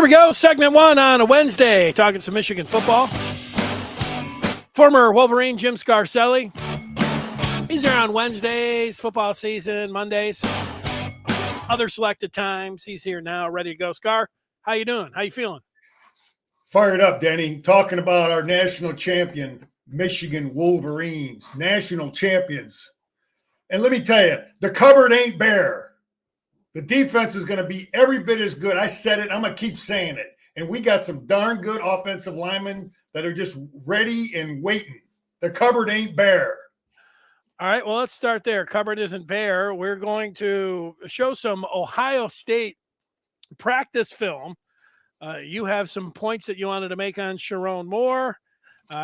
we go. Segment one on a Wednesday, talking some Michigan football. Former Wolverine Jim Scarcelli. He's here on Wednesdays, football season, Mondays, other selected times. He's here now, ready to go. Scar, how you doing? How you feeling? Fired up, Denny. Talking about our national champion, Michigan Wolverines, national champions. And let me tell you, the cupboard ain't bare. The defense is going to be every bit as good. I said it. I'm going to keep saying it. And we got some darn good offensive linemen that are just ready and waiting. The cupboard ain't bare. All right, well, let's start there. Cupboard isn't bare. We're going to show some Ohio State practice film. You have some points that you wanted to make on Sherrone Moore.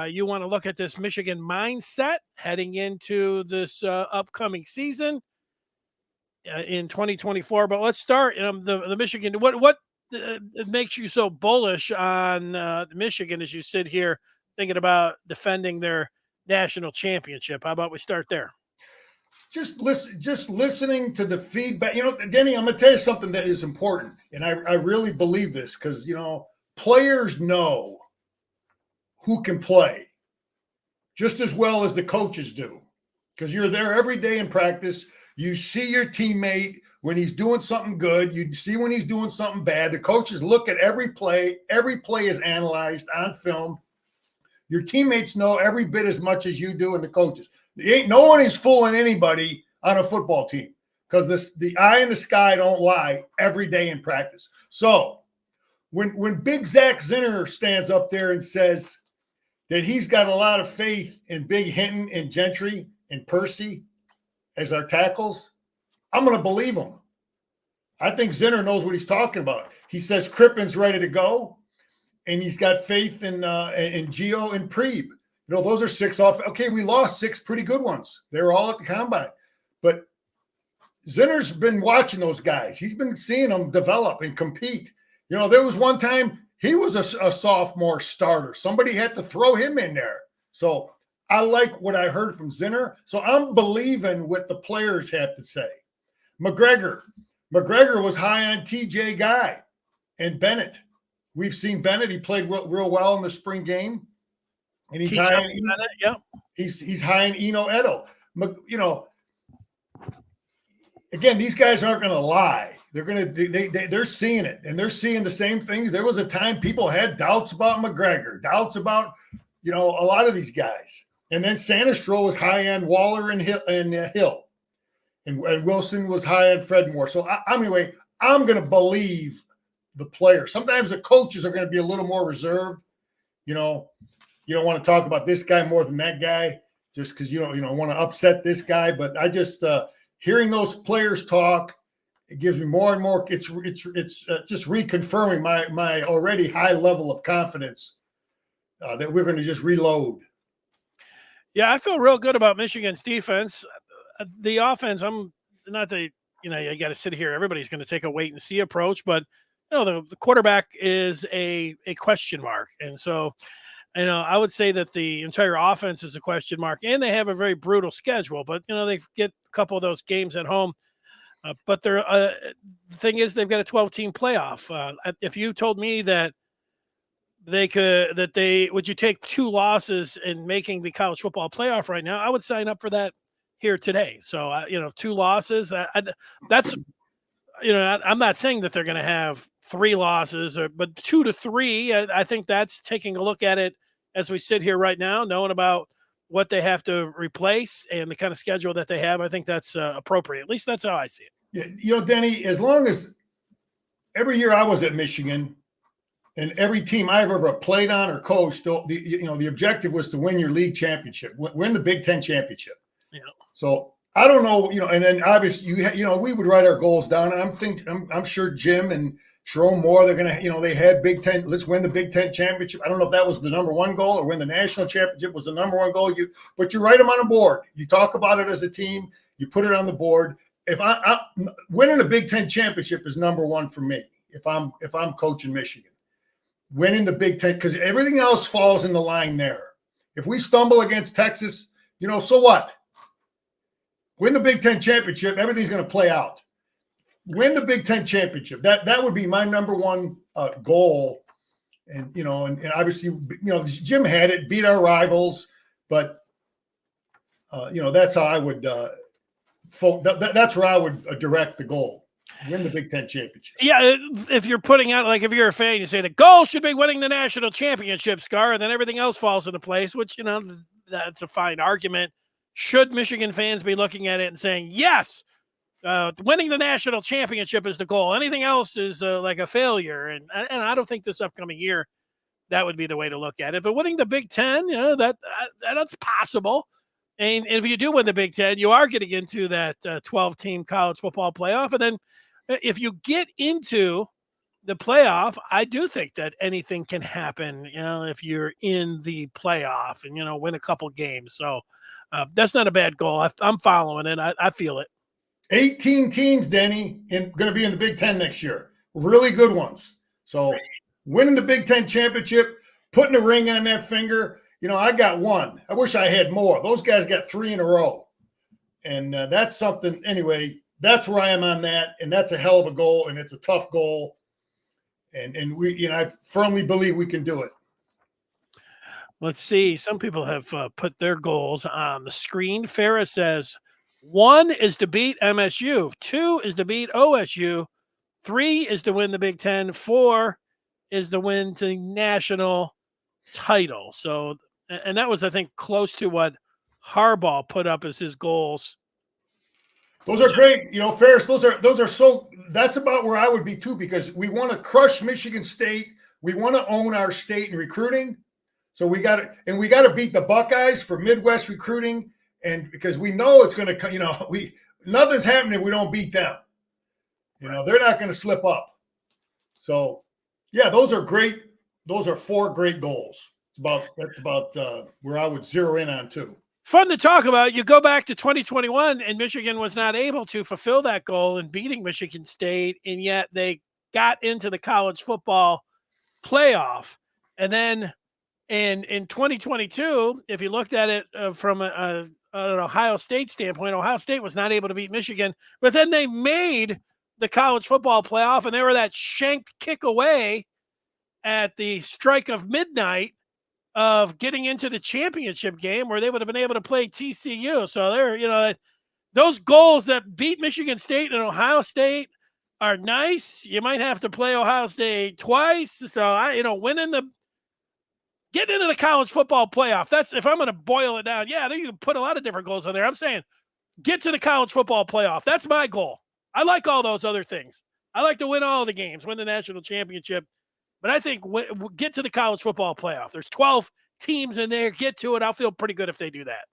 You want to look at this Michigan mindset heading into this upcoming season in 2024. But let's start the Michigan. What makes you so bullish on Michigan as you sit here thinking about defending their national championship? How about we start there? Just listening to the feedback. You know, Denny, I'm going to tell you something that is important. And I really believe this because, you know, players know who can play just as well as the coaches do because you're there every day in practice. You see your teammate when he's doing something good. You see when he's doing something bad. The coaches look at every play. Every play is analyzed on film. Your teammates know every bit as much as you do and the coaches. No one is fooling anybody on a football team because the eye in the sky don't lie every day in practice. So when Big Zach Zinner stands up there and says that he's got a lot of faith in Big Hinton and Gentry and Percy as our tackles, I'm going to believe him. I think Zinner knows what he's talking about. He says Crippen's ready to go. And he's got faith in Gio and Preeb. You know, those are six off. Okay, we lost six pretty good ones. They were all at the combine. But Zinner's been watching those guys. He's been seeing them develop and compete. You know, there was one time he was a sophomore starter. Somebody had to throw him in there. So I like what I heard from Zinner. So I'm believing what the players have to say. McGregor was high on TJ Guy and Bennett. We've seen Bennett. He played real well in the spring game, and he's high on Bennett. Yep. He's high on Eno Edo. You know, again, these guys aren't going to lie. They're seeing it, and they're seeing the same things. There was a time people had doubts about McGregor, doubts about a lot of these guys, and then Sanistro was high on Waller and Hill, and Wilson was high on Fred Moore. So anyway, I'm going to believe the player. Sometimes the coaches are going to be a little more reserved. You know, you don't want to talk about this guy more than that guy just because you don't want to upset this guy. But I just hearing those players talk, it gives me more and more. It's just reconfirming my already high level of confidence that we're going to just reload. Yeah, I feel real good about Michigan's defense. The offense, I'm not the you got to sit here. Everybody's going to take a wait and see approach, but the quarterback is a question mark. And so, I would say that the entire offense is a question mark, and they have a very brutal schedule, but, they get a couple of those games at home. But the thing is, they've got a 12-team playoff. If you told me that would you take two losses in making the college football playoff right now, I would sign up for that here today. So, two losses, that's, I'm not saying that they're going to have three losses, but 2 to 3. I think that's taking a look at it as we sit here right now, knowing about what they have to replace and the kind of schedule that they have. I think that's appropriate. At least that's how I see it. Yeah, Denny, as long as every year I was at Michigan and every team I've ever played on or coached, the objective was to win your league championship, win the Big Ten championship. Yeah. So I don't know, and then obviously we would write our goals down, and I'm sure Jim and Sherrone Moore, they're going to, they had Big Ten, let's win the Big Ten championship. I don't know if that was the number one goal or win the national championship was the number one goal. But you write them on a board. You talk about it as a team. You put it on the board. If I winning a Big Ten championship is number one for me. If I'm coaching Michigan, winning the Big Ten, because everything else falls in the line there. If we stumble against Texas, so what? Win the Big Ten championship, everything's going to play out. win the Big Ten championship. That would be my number one goal. And, and obviously, Jim had it, beat our rivals, but, that's how I would, that's where I would direct the goal, win the Big Ten championship. Yeah, if you're putting out, like if you're a fan, you say the goal should be winning the national championship, Scar, and then everything else falls into place, which, that's a fine argument. Should Michigan fans be looking at it and saying, yes, winning the national championship is the goal. Anything else is like a failure. And I don't think this upcoming year that would be the way to look at it. But winning the Big Ten, that's possible. And if you do win the Big Ten, you are getting into that 12-team college football playoff. And then if you get into the playoff, I do think that anything can happen, if you're in the playoff and, win a couple games. So that's not a bad goal. I'm following it. I feel it. 18 teams, Denny, going to be in the Big Ten next year. Really good ones. So winning the Big Ten championship, putting a ring on that finger. I got one. I wish I had more. Those guys got 3 in a row. And that's something. Anyway, that's where I am on that. And that's a hell of a goal. And it's a tough goal. And we, I firmly believe we can do it. Let's see. Some people have put their goals on the screen. Farah says 1 is to beat MSU, 2 is to beat OSU, 3 is to win the Big Ten, 4 is to win the national title. So, and that was, I think, close to what Harbaugh put up as his goals. Those are great. Ferris, that's about where I would be too, because we want to crush Michigan State. We want to own our state in recruiting. So we got to beat the Buckeyes for Midwest recruiting. And because we know it's going to, nothing's happening if we don't beat them. They're not going to slip up. So, yeah, those are great. Those are 4 great goals. That's about where I would zero in on too. Fun to talk about. You go back to 2021, and Michigan was not able to fulfill that goal in beating Michigan State, and yet they got into the college football playoff. And then in 2022, if you looked at it from an Ohio State standpoint, Ohio State was not able to beat Michigan, but then they made the college football playoff, and they were that shanked kick away at the strike of midnight of getting into the championship game where they would have been able to play TCU. So they're, those goals that beat Michigan State and Ohio State are nice. You might have to play Ohio State twice. So getting into the college football playoff. That's, if I'm going to boil it down, yeah, you can put a lot of different goals on there. I'm saying get to the college football playoff. That's my goal. I like all those other things. I like to win all the games, win the national championship. But I think get to the college football playoff. There's 12 teams in there. Get to it. I'll feel pretty good if they do that.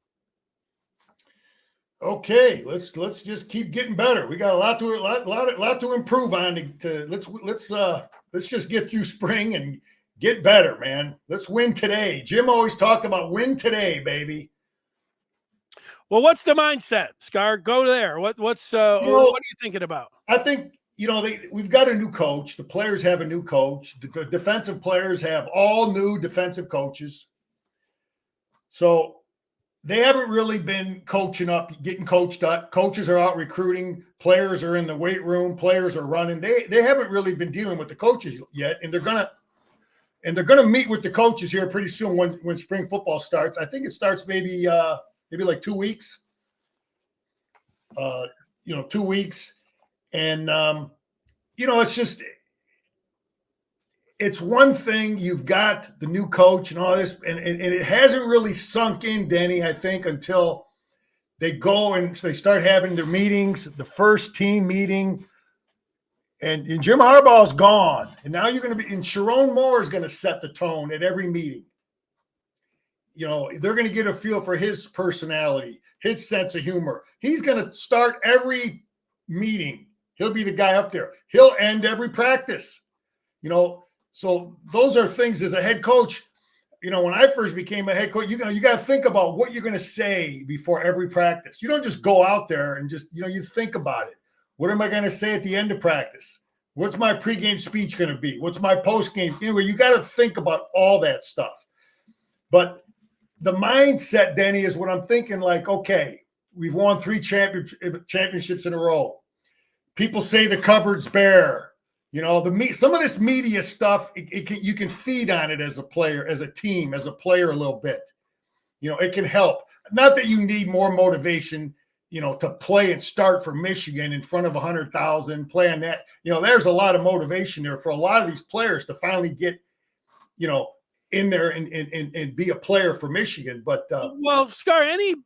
Okay, let's just keep getting better. We got a lot to improve on. Let's just get through spring and get better, man. Let's win today. Jim always talked about win today, baby. Well, what's the mindset, Scar? Go there. What are you thinking about? I think. We've got a new coach. The players have a new coach. The defensive players have all new defensive coaches. So they haven't really been coaching up, getting coached up. Coaches are out recruiting. Players are in the weight room. Players are running. They haven't really been dealing with the coaches yet, and they're gonna meet with the coaches here pretty soon when spring football starts. I think it starts maybe like 2 weeks. 2 weeks. And, it's one thing. You've got the new coach and all this, and it hasn't really sunk in, Denny, I think, until they go and they start having their meetings, the first team meeting, and Jim Harbaugh's gone. And now you're going to be, and Sherrone Moore is going to set the tone at every meeting. They're going to get a feel for his personality, his sense of humor. He's going to start every meeting. He'll be the guy up there. He'll end every practice, So those are things as a head coach. When I first became a head coach, you got to think about what you're going to say before every practice. You don't just go out there and just, you think about it. What am I going to say at the end of practice? What's my pregame speech going to be? What's my postgame? You got to think about all that stuff. But the mindset, Denny, is what I'm thinking. Like, okay, we've won 3 championships in a row. people say the cupboard's bare. You know, some of this media stuff, you can feed on it as a player, as a team, as a player a little bit. You know, it can help. Not that you need more motivation, you know, to play and start for Michigan in front of 100,000, play on that. You know, there's a lot of motivation there for a lot of these players to finally get, you know, in there and be a player for Michigan. But well, Scar,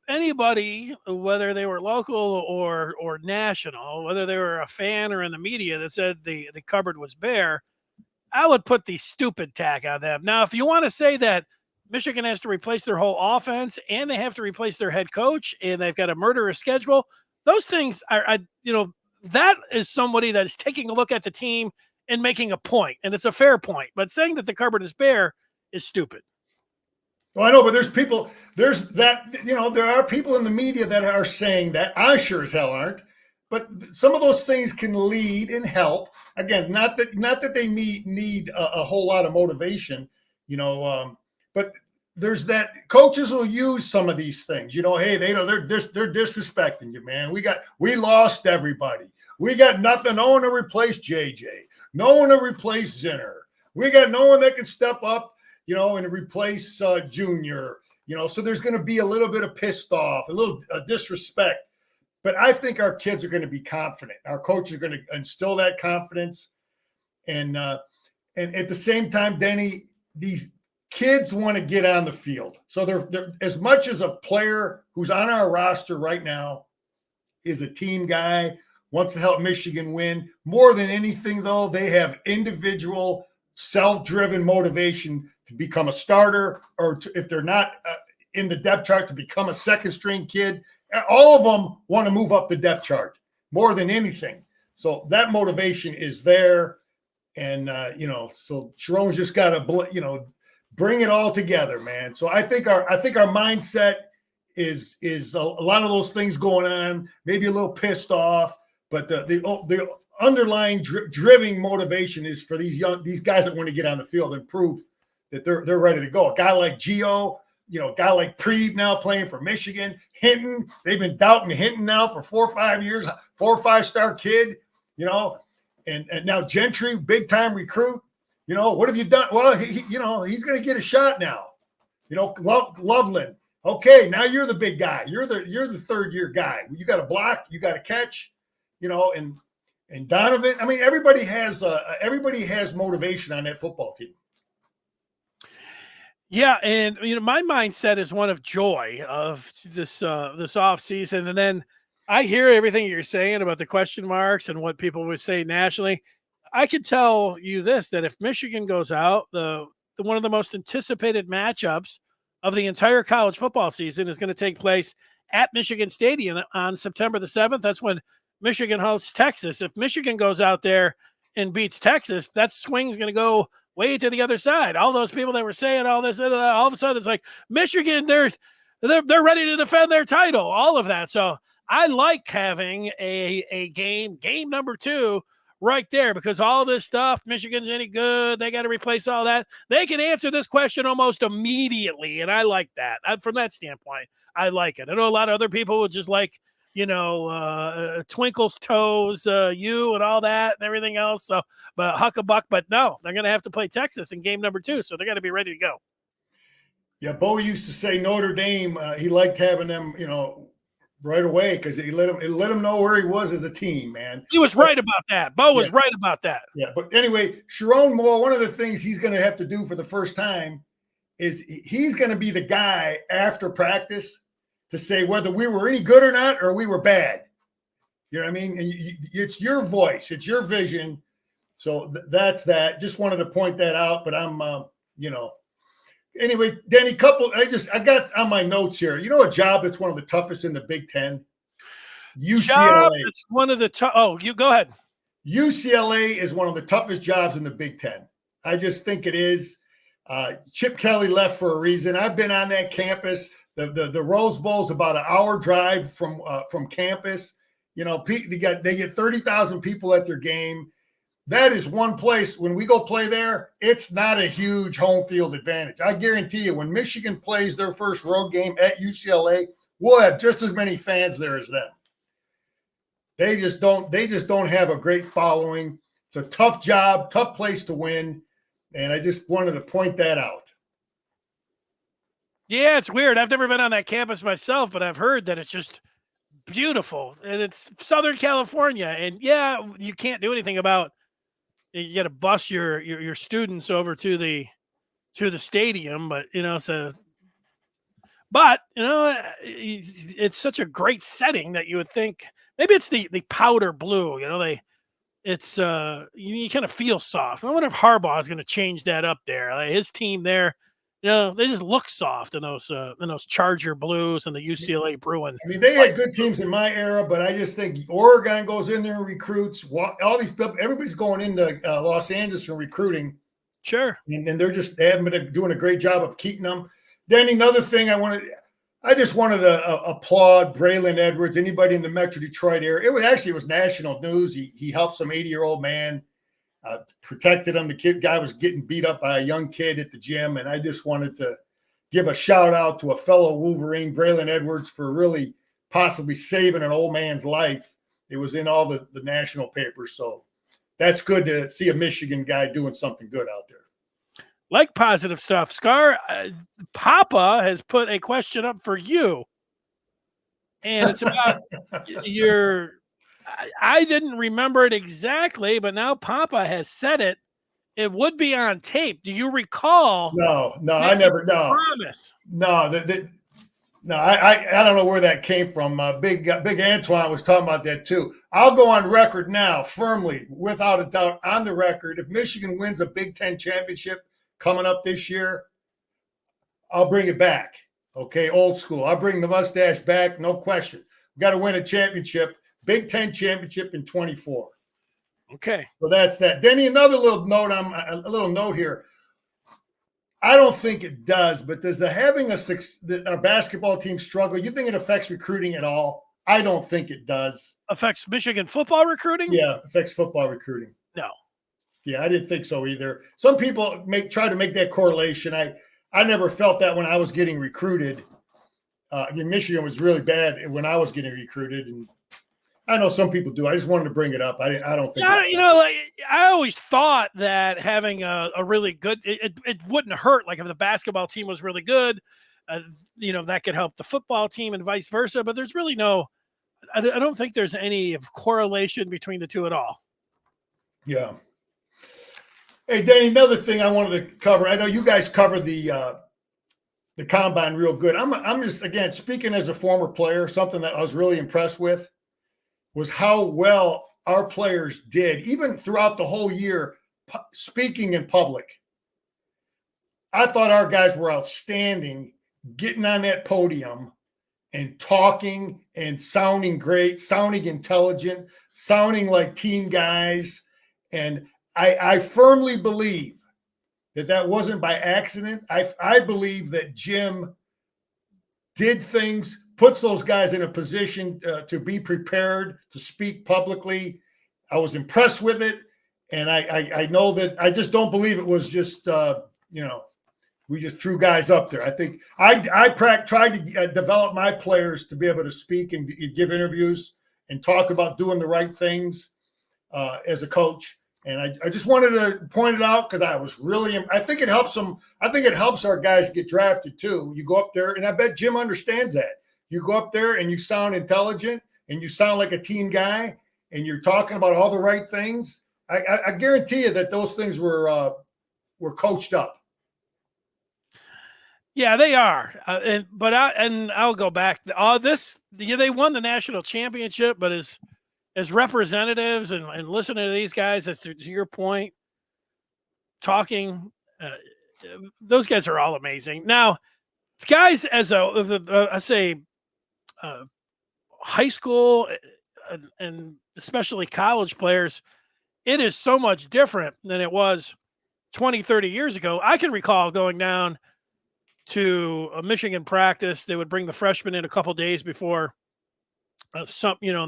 anybody, whether they were local or national, whether they were a fan or in the media that said the cupboard was bare, I would put the stupid tack on them. Now, if you want to say that Michigan has to replace their whole offense and they have to replace their head coach and they've got a murderous schedule, those things are that is somebody that's taking a look at the team and making a point, and it's a fair point. But saying that the cupboard is bare is stupid. Well, I know, but there's that, you know, there are people in the media that are saying that. I sure as hell aren't. But some of those things can lead and help. Again, not that they need a whole lot of motivation, you know, but there's that coaches will use some of these things. You know, hey, they're disrespecting you, man. We lost everybody. We got nothing. No one to replace JJ. No one to replace Zinner. We got no one that can step up, you know, and replace Junior. You know, so there's going to be a little bit of pissed off, a little disrespect. But I think our kids are going to be confident. Our coaches are going to instill that confidence. And at the same time, Denny, these kids want to get on the field. So they're as much as a player who's on our roster right now is a team guy, wants to help Michigan win. More than anything, though, they have individual self-driven motivation to become a starter, or if they're not in the depth chart, to become a second-string kid. All of them want to move up the depth chart more than anything. So that motivation is there. And, you know, so Sherrone's just got to, you know, bring it all together, man. So I think our mindset is a lot of those things going on, maybe a little pissed off, but the underlying driving motivation is for these guys that want to get on the field and prove that they're ready to go. A guy like Gio, you know, a guy like Preeb now playing for Michigan, Hinton, they've been doubting Hinton now for 4 or 5 years, 4 or 5 star kid, you know, and now Gentry, big time recruit. You know, what have you done? Well, you know, he's going to get a shot now. You know, Loveland. Okay, now you're the big guy. You're the third year guy. You got to block. You got to catch. You know, and Donovan. I mean, everybody has motivation on that football team. Yeah, and you know, my mindset is one of joy of this off season, and then I hear everything you're saying about the question marks and what people would say nationally. I could tell you this, that if Michigan goes out, the one of the most anticipated matchups of the entire college football season is going to take place at Michigan Stadium on September the 7th. That's when Michigan hosts Texas. If Michigan goes out there and beats Texas, that swing's going to go way to the other side. All those people that were saying all this, all of a sudden it's like Michigan, they're ready to defend their title, all of that. So I like having a game number 2 right there, because all this stuff, Michigan's any good, they got to replace all that. They can answer this question almost immediately, and I like that. From that standpoint, I like it. I know a lot of other people would just like, you know, Twinkle's toes, you and all that and everything else. So, but Huckabuck, but no, they're going to have to play Texas in game number 2, so they're going to be ready to go. Yeah, Bo used to say Notre Dame, he liked having them, you know, right away, because it let him know where he was as a team, man. He was right about that. Bo was right about that. Yeah, but anyway, Sherrone Moore, one of the things he's going to have to do for the first time is he's going to be the guy after practice to say whether we were any good or not, or we were bad. You know what I mean? And it's your voice, it's your vision. So that's that. Just wanted to point that out, but I'm, you know, anyway, Danny, I got on my notes here. You know, a job that's one of the toughest in the Big Ten? UCLA. It's one of the oh, you go ahead. UCLA is one of the toughest jobs in the Big Ten. I just think it is. Chip Kelly left for a reason. I've been on that campus. The Rose Bowl is about an hour drive from campus. You know, they get 30,000 people at their game. That is one place, when we go play there, it's not a huge home field advantage. I guarantee you, when Michigan plays their first road game at UCLA, we'll have just as many fans there as them. They just don't have a great following. It's a tough job, tough place to win, and I just wanted to point that out. Yeah, it's weird. I've never been on that campus myself, but I've heard that it's just beautiful, and it's Southern California. And yeah, you can't do anything about. You got to bus your students over to the stadium, but but it's such a great setting that you would think maybe it's the powder blue. It's you kind of feel soft. I wonder if Harbaugh is going to change that up there. Like his team there, they just look soft in those Charger blues and the UCLA Bruin. I mean, they had good teams in my era, but I just think Oregon goes in there and recruits. All these people, everybody's going into Los Angeles for recruiting. Sure, and they haven't been doing a great job of keeping them. Then another thing I just wanted to applaud Braylon Edwards, anybody in the Metro Detroit area. It was national news. He helped some 80-year-old man, protected him. The guy was getting beat up by a young kid at the gym, and I just wanted to give a shout out to a fellow Wolverine, Braylon Edwards, for really possibly saving an old man's life. It was in all the national papers, so that's good to see a Michigan guy doing something good out there. Like positive stuff. Scar, Papa has put a question up for you. And it's about I didn't remember it exactly, but now Papa has said it. It would be on tape. Do you recall? No, I never. No, promise. No, no. I don't know where that came from. Big Antoine was talking about that too. I'll go on record now, firmly, without a doubt, on the record. If Michigan wins a Big Ten championship coming up this year, I'll bring it back. Okay, old school. I'll bring the mustache back, no question. We got to win a championship, Big Ten championship in 24. Okay. So that's that. Denny, another little note here. I don't think it does, but does having our basketball team struggle, you think it affects recruiting at all? I don't think it does. Affects Michigan football recruiting? Yeah, affects football recruiting. No. Yeah, I didn't think so either. Some people try to make that correlation. I never felt that when I was getting recruited. Michigan was really bad when I was getting recruited, and I know some people do. I just wanted to bring it up. I don't think. I always thought that having a really good it wouldn't hurt. Like if the basketball team was really good, that could help the football team and vice versa. But there's really no. I don't think there's any correlation between the two at all. Yeah. Hey, Danny, another thing I wanted to cover. I know you guys cover the combine real good. I'm just, again, speaking as a former player, something that I was really impressed with was how well our players did, even throughout the whole year, speaking in public. I thought our guys were outstanding, getting on that podium and talking and sounding great, sounding intelligent, sounding like team guys. And I firmly believe that wasn't by accident. I believe that Jim did things, puts those guys in a position to be prepared to speak publicly. I was impressed with it. And I know that I just don't believe it was just, we just threw guys up there. I think I tried to develop my players to be able to speak and give interviews and talk about doing the right things as a coach. And I just wanted to point it out because I think it helps them. I think it helps our guys get drafted too. You go up there, and I bet Jim understands that. You go up there and you sound intelligent and you sound like a team guy and you're talking about all the right things. I guarantee you that those things were coached up. Yeah, they are. I'll go back. They won the national championship, but as representatives and listening to these guys, as to your point, talking, those guys are all amazing. Now, guys, as I say, high school and especially college players, it is so much different than it was 20, 30 years ago. I can recall going down to a Michigan practice. They would bring the freshmen in a couple days before in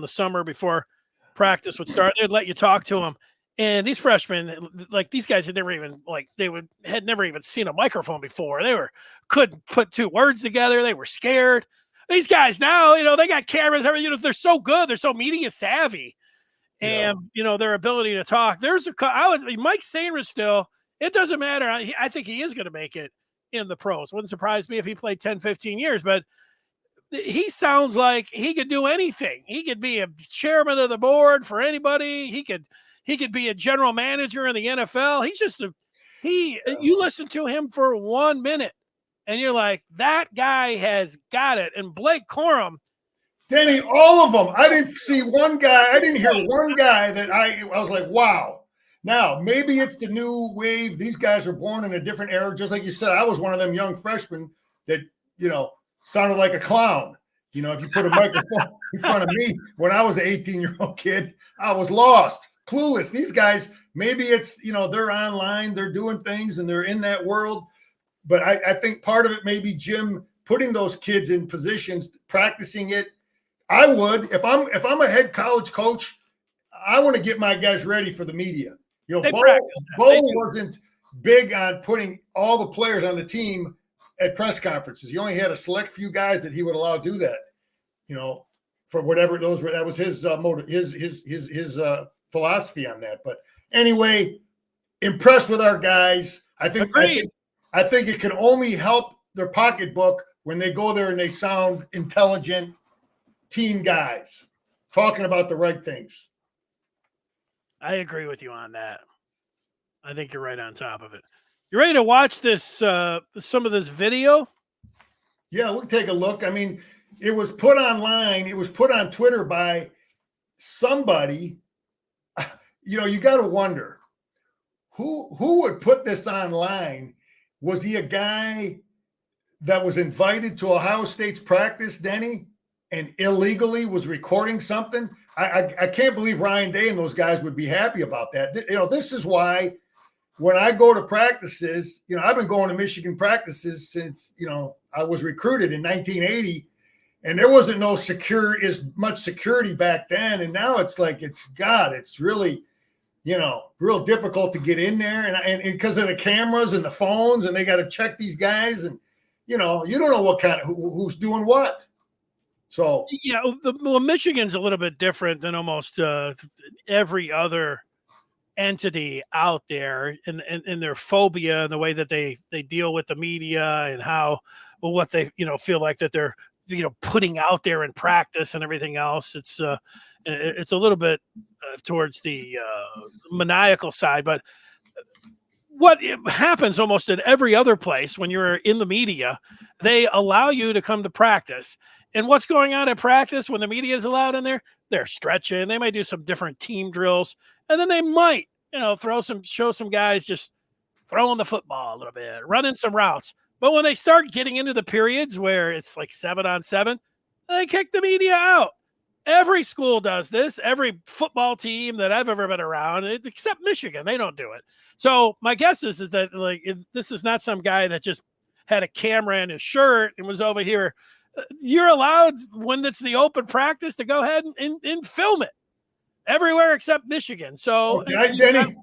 the summer before practice would start. They'd let you talk to them. And these freshmen, like these guys had never even seen a microphone before. Couldn't put two words together. They were scared. These guys now, they got cameras. They're so good. They're so media savvy, and their ability to talk. Mike Sainristil still. It doesn't matter. I think he is going to make it in the pros. Wouldn't surprise me if he played 10, 15 years, but he sounds like he could do anything. He could be a chairman of the board for anybody. He could be a general manager in the NFL. He's just you listen to him for 1 minute and you're like, that guy has got it. And Blake Corum. Denny, all of them. I didn't see one guy. I didn't hear one guy that I was like, wow. Now, maybe it's the new wave. These guys are born in a different era. Just like you said, I was one of them young freshmen that, sounded like a clown. If you put a microphone in front of me when I was an 18-year-old kid, I was lost, clueless. These guys, maybe it's, they're online, they're doing things and they're in that world. But I think part of it may be Jim putting those kids in positions, practicing it. I would, if I'm a head college coach, I want to get my guys ready for the media. Bo wasn't big on putting all the players on the team at press conferences. He only had a select few guys that he would allow to do that, for whatever those were. That was his motive, his philosophy on that. But anyway, impressed with our guys. I think it can only help their pocketbook when they go there and they sound intelligent team guys talking about the right things. I agree with you on that. I think you're right on top of it. You ready to watch this, some of this video? Yeah, we'll take a look. I mean, it was put online. It was put on Twitter by somebody. You got to wonder who would put this online. Was he a guy that was invited to Ohio State's practice, Denny, and illegally was recording something? I can't believe Ryan Day and those guys would be happy about that. This is why when I go to practices, I've been going to Michigan practices since, I was recruited in 1980, and there wasn't as much security back then. And now it's like, it's really, real difficult to get in there. And because of the cameras and the phones, and they got to check these guys, and, you don't know what kind of, who's doing what. So, Michigan's a little bit different than almost every other entity out there in their phobia and the way that they deal with the media and what they feel like that they're putting out there in practice and everything else. It's a little bit towards the maniacal side, but what happens almost in every other place when you're in the media, they allow you to come to practice. And what's going on at practice when the media is allowed in there? They're stretching. They might do some different team drills. And then they might, show some guys just throwing the football a little bit, running some routes. But when they start getting into the periods where it's like 7-on-7, they kick the media out. Every school does this. Every football team that I've ever been around, except Michigan, they don't do it. So my guess is that this is not some guy that just had a camera in his shirt and was over here. You're allowed, when it's the open practice, to go ahead and film it everywhere except Michigan. So, Denny,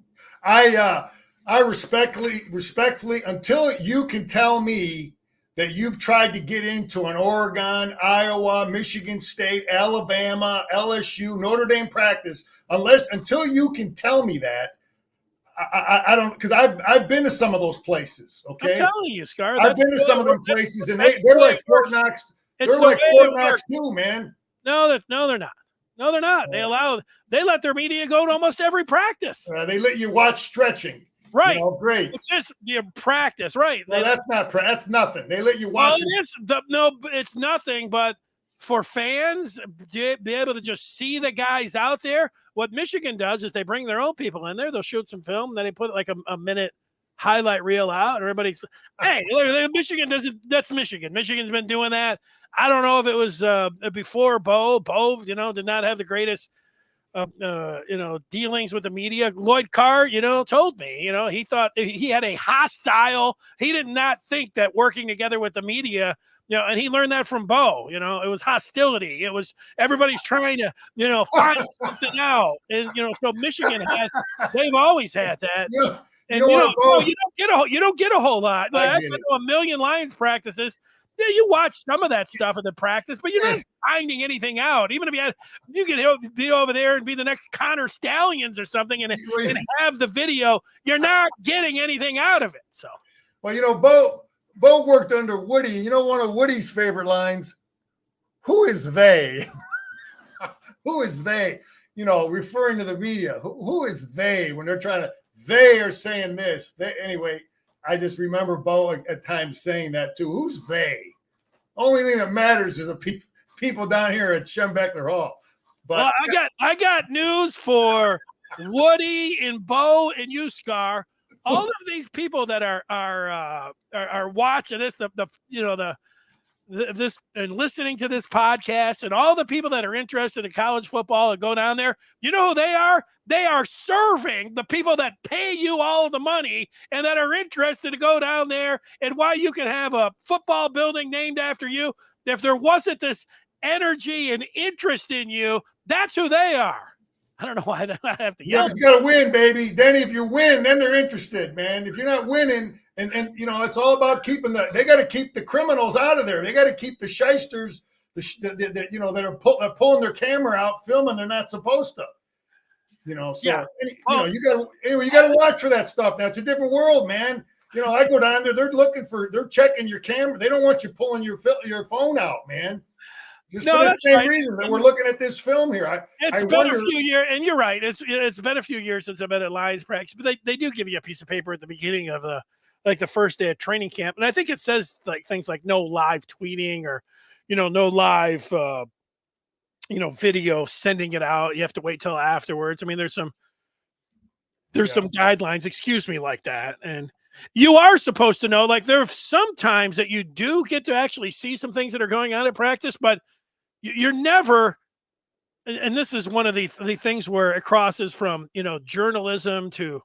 I respectfully, until you can tell me that you've tried to get into an Oregon, Iowa, Michigan State, Alabama, LSU, Notre Dame practice, until you can tell me that, I don't, because I've been to some of those places. Okay, I'm telling you, Scar. I've been to some of them places, and they're like Fort Knox. They're like Fort Knox too, man. No, they're not. No, they're not. They let their media go to almost every practice. They let you watch stretching. Right. Great. It's just practice, right? Well, that's nothing. They let you watch. Well, it's nothing. But for fans, to be able to just see the guys out there, what Michigan does is they bring their own people in there. They'll shoot some film, and then they put like a minute highlight reel out, and everybody's, hey, look, Michigan does it. That's Michigan. Michigan's been doing that. I don't know if it was before Bo. Bo, did not have the greatest, dealings with the media. Lloyd Carr, told me, he thought he had a hostile. He did not think that working together with the media, and he learned that from Bo. It was hostility. It was everybody's trying to, find something out. And so Michigan they've always had that. And you don't get a whole lot. I've been to a million Lions practices. Yeah, you watch some of that stuff in the practice, but you're not finding anything out. Even if you could be over there and be the next Connor Stallions or something and have the video, you're not getting anything out of it. So, well, Bo worked under Woody. You know, one of Woody's favorite lines, who is they? Who is they? You know, referring to the media. Who is they when they're trying to, they are saying this. Anyway, I just remember Bo at times saying that too. Who's they? Only thing that matters is the people down here at Schembechler Hall. But I got news for Woody and Bo and you, Scar. All of these people that are watching this, this and listening to this podcast, and all the people that are interested in college football and go down there, you know who they are? They are serving the people that pay you all of the money and that are interested to go down there, and why you can have a football building named after you. If there wasn't this energy and interest in you, that's who they are. I don't know why I have to yell. You got to win, baby. Then if you win, then they're interested, man. If you're not winning, and you know, it's all about keeping they got to keep the criminals out of there. They got to keep the shysters, that are pulling their camera out, filming they're not supposed to. You know, so you got to watch for that stuff. Now it's a different world, man. You know, I go down there, they're checking your camera. They don't want you pulling your phone out, man. Just for the same reason that we're looking at this film here. It's been a few years, and you're right. It's been a few years since I've been at Lions practice, but they do give you a piece of paper at the beginning of the first day of training camp, and I think it says like things like no live tweeting or, no live, video sending it out. You have to wait till afterwards. I mean, there's some guidelines, excuse me, like that, and you are supposed to know. Like there are some times that you do get to actually see some things that are going on at practice, but you're never, and this is one of the things where it crosses from, journalism to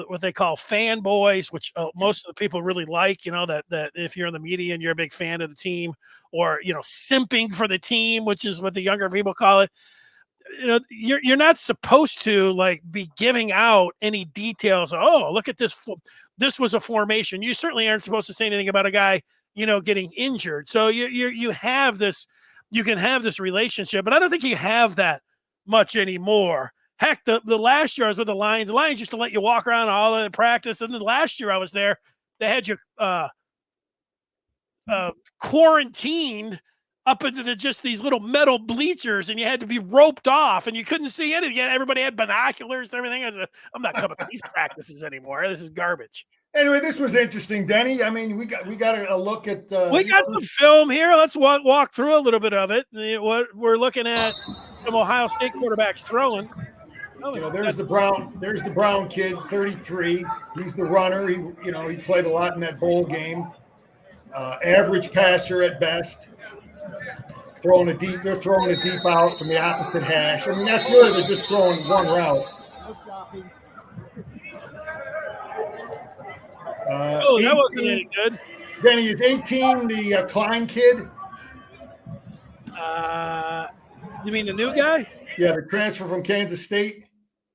what they call fanboys, which most of the people really like, that if you're in the media and you're a big fan of the team, or, simping for the team, which is what the younger people call it. You're not supposed to like be giving out any details. Oh, look at this. This was a formation. You certainly aren't supposed to say anything about a guy, getting injured. So you have this, you can have this relationship, but I don't think you have that much anymore. Heck, the last year I was with the Lions used to let you walk around all of the practice. And then last year I was there, they had you quarantined up into just these little metal bleachers, and you had to be roped off, and you couldn't see anything. Everybody had binoculars and everything. I'm not coming to these practices anymore. This is garbage. Anyway, this was interesting, Denny. I mean, we got a look at. We got some film here. Let's walk through a little bit of it. What we're looking at, some Ohio State quarterbacks throwing. There's the Brown kid, 33. He's the runner. He played a lot in that bowl game. Average passer at best. They're throwing it deep out from the opposite hash. I mean, that's really they're just throwing one route. That wasn't any good. Denny is 18, the Klein kid. You mean the new guy? Yeah, the transfer from Kansas State.